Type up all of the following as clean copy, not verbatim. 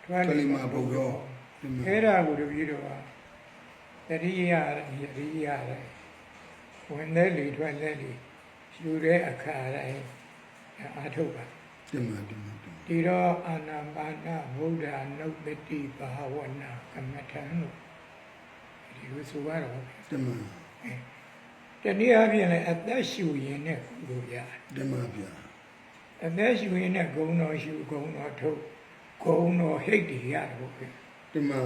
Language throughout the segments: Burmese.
ထွက်လိမဘုရောအဲ့ဒါကိုတပည့်တော်ကတတိယရတယ်ဝင်တဲ့လေထွက်တဲ့လေယူတဲ့အခါတိုင်းအာထုတ်ပါတင်ပါဒီတော့အာနာပါနဗုဒ္ဓနုပ္ပတိဘာဝနာကမ္မထံလို့ဒီလိုဆိုရတော့တင်ပါတနည်းအားဖြင့်လည်းအသက်ရှူရင်နဲ့ကုသိုလ်ရတင်ပါဗျာအသက်ရှူရင်နဲ့ဂုဏ်တော်ရှူဂုဏ်တော်ထုတ်ဂုဏ်တော်ဟိတ်တွေရတယ်ဘုရားတင်ပါ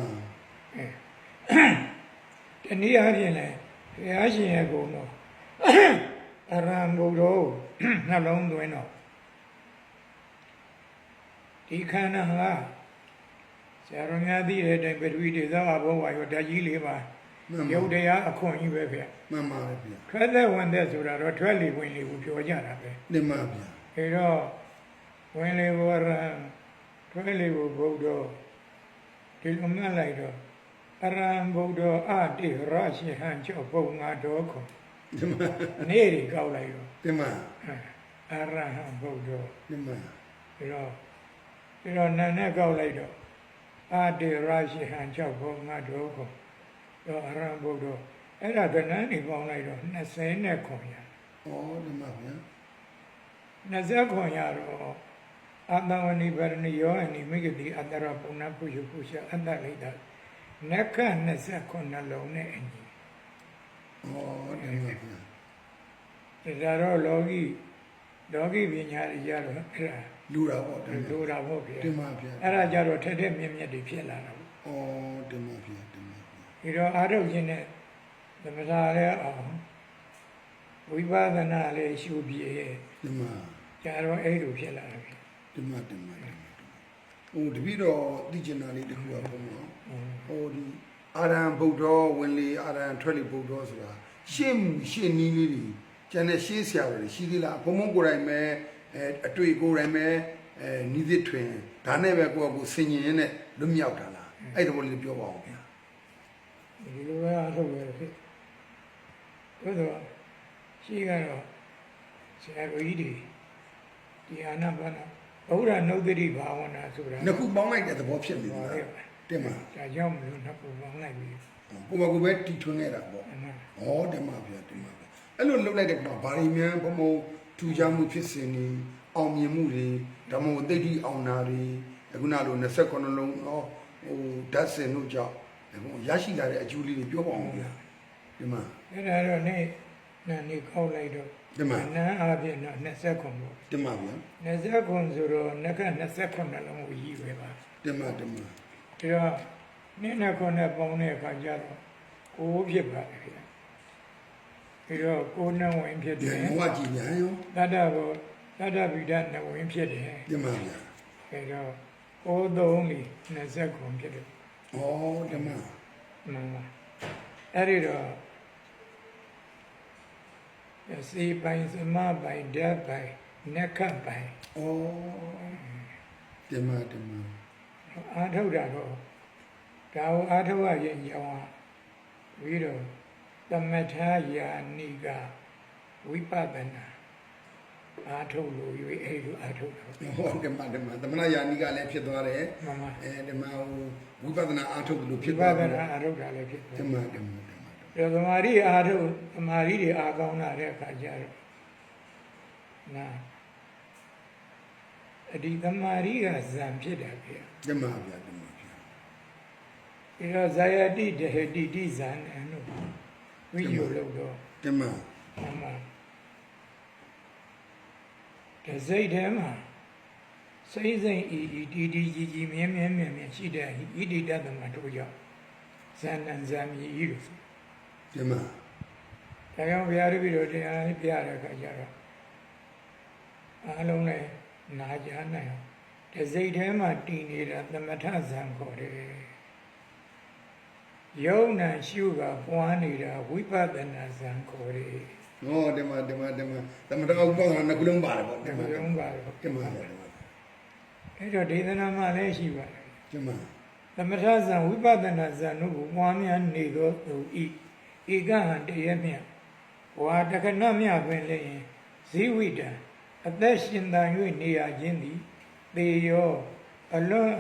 တနည်းအားဖြင့်လည်းဘုရားရှင်ရဲ့ဂုဏ်တော်အရဟံဘုရောနှလုံးသွင်းတော့ဒီခန္ဓာဟာဆရာတော်များသိတဲ့အတိုင်းပထဝီဒေသအဘောဝါရောဓာတ်ကြီးလေးပါရုပ်တရားအခွင့်ကြီးပဲဗျမှန်ပါဗျာထွက်သက်ဝင်သက်ဆိုတာတော့ထွက်လေဝင်လေကိုပြောကြတာပဲတင်ပါဗျာအဲတော့ဝင်လေဘောရံထွက်လေကိုဘုဒ္ဓဒီလိုမှတ်လိုက်တော့အရဟံဘုဒ္ဓအတိရရှိဟံကျော်ပုံငါတော်ခွန်နေရီကောက်လိုက်တော့တင်ပါအရဟံဘုဒ္ဓတင်ပါပြီးတော့နာနဲ့ကောက်လိုက်တော့အတိရရှိဟံကျော်ပုံငါတော်ခွန်တော့အရဟံဘုဒ္ဓအဲ့ဒါကဏ္ဍနေပေါင်းလိုက်တော့20နဲ့ခွန်ရဩတင်ပါဗျာ20ခွန်ရတော့အတ္တဝနိဗ္ဗာန်ယောအနိမိဂတိအတ္တရပုဏ္ဏပုယပုရှအတ္တလိတ္တနက္ခ29လုံးနဲ့အညီဩတင်ပါဗျာဒါတော့လောကီပညာတွေကြတော့အဲ့ဒါလူတာပေါ့လူတာပေါ့ဗျာတင်ပါဗျာအဲ့ဒါကြတော့ထက်မြက်တွေဖြစ်လာတာပေါ့ဩတင်ပါဗျာဒီတော့အာရုံချင်းနဲ့သမထလည်းအောင်ဝိပဿနာလည်းရှုပြည့်တင်ပါကြတော့အဲ့လိုဖြစ်လာတယ်တင်ပါဟိုတပည့်တော်သိကျင်တာလေးတခုကဘုံတော့ဟိုဒီအာရံဗုဒ္ဓဝင်လေအာရံထွက်လေဗုဒ္ဓဆိုတာရှင်းနီးလေးတွေကျန်တဲ့ရှင်းဆရာတွေရှိသေးလားဘုံကိုယ်တိုင်ပဲအတွေ့ကိုယ်တိုင်ပဲနီးသစ်ထွင်ဒါနဲ့ပဲကိုယ့်ကိုဆင်ញင်ရင်းနဲ့လွတ်မြောက်တာလားအဲ့ဒါလေးပြောပါဦးဗျာဒီလိုပဲအထုတ်ရဖြစ်သို့တော့ရှိကတော့ဆရာတော်ကြီးတွေဒီအာနာပါနဘုရားနုဒ္ဓတိဘာဝနာဆိုတာနှစ်ခုပေါင်းလိုက်တဲ့သဘောဖြစ်နေတယ်တင်ပါဒါကြောင့်မလို့နှစ်ခုပေါင်းလိုက်ပြီကိုယ်ပဲတီထွင်ခဲ့တာပေါ့ဩတင်ပါဗျာအဲ့လိုလုပ်လိုက်တဲ့ကောင်ဘာတွေများဘုံဘုံထူခြားမှုဖြစ်စဉ်တွေအောင်မြင်မှုတွေဓမ္မဝတိတ်တိအောင်နာတွေအခုနလို29လုံးဟိုဓာတ်စင်တို့ကြောင့်အခုရရှိလာတဲ့အကျိုးလေးတွေပြောပါအောင်ဗျာဒီမှာအဲ့ဒါတော့နေကောက်လိုက်တော့ဒီမှာနာအားဖြင့်တော့29ပေါ့ဒီမှာဗျာ29ဆိုတော့နက29လုံးကိုရည်ပဲပါဒီမှာဒါတော့နဲ့ပေါင်းတဲ့အခါကျတော့9ဖြစ်ပါတယ်ခင်ဗျပြီးတော့9နှဝင်ဖြစ်တယ်ဘဝကြည်ညာရောတတ္တဗိဒနှဝင်ဖြစ်တယ်ဒီမှာဗျာအဲတော့9 3 29ဖြစ်တယ်ဩဒီမှာအဲ့ဒီတော့စေပိုင်သမပိုင်ဓာတ်ပိုင်နက္ခပိုင်ဩဒီမှာအာထုတ်တာတော့ဒါကိုအာထုတ်ရရင်ကြောင်းပြီးတော့သမထယာနိကဝိပဿနာအာထုတ်လို့ရွေးအဲ့လိုအာထုတ်တာဟုတ်ကဲ့သမထယာနိကလည်းဖြစ်သွားတယ်ဒီမှာဝိပဿနာအာထုတ်လို့ဖြစ်သွားတယ်ဝိပဿနာအာထုတ်တာလည်းဖြစ်သွားတယ်သမာဓိအားထုတ်သမာဓိတွေအားကောင်းလာတဲ့အခါကျတော့အဒီသမာဓိကဇံဖြစ်တယ်ဗျာဓမ္မဗျာဒီတော့ဇာယတိတဟတိတိဇံလို့ဝိယုလို့တော့ဓမ္မတစိတ်ထဲမှာစိမ့်ဤကြီးမြဲရှိတဲ့ဣတိတသမတို့ကြောင့်ဇာနံဇာမြည်ဤလို့ဒီမှာဒါကြောင့်ဘုရားတပည့်တော်တရားပြရတဲ့အခါကျတော့အားလုံးလည်းနာကြားနိုင်အောင်တစိတ်ထဲမှာတည်နေတာသမထဇံခေါ်တယ်ယုံနာရှုကပွားနေတာဝိပဿနာဇံခေါ်တယ်ဟောဒီမှာသမထဥပဒနာနှစ်ခုလုံးပါတယ်ပေါ့ဒီမှာလုံးပါတယ်ဒီမှာအဲ့တော့ဒေသနာမှာလည်းရှိပါတယ်ဒီမှာသမထဇံဝိပဿနာဇံတို့ကိုပွားများနေသောသူဤကဟံတရမြတ်ဝါတခဏမြပင်လည်းဇီဝိတံအသက်ရှင်တန်၍နေရခြင်းသည်သေရောအလွန်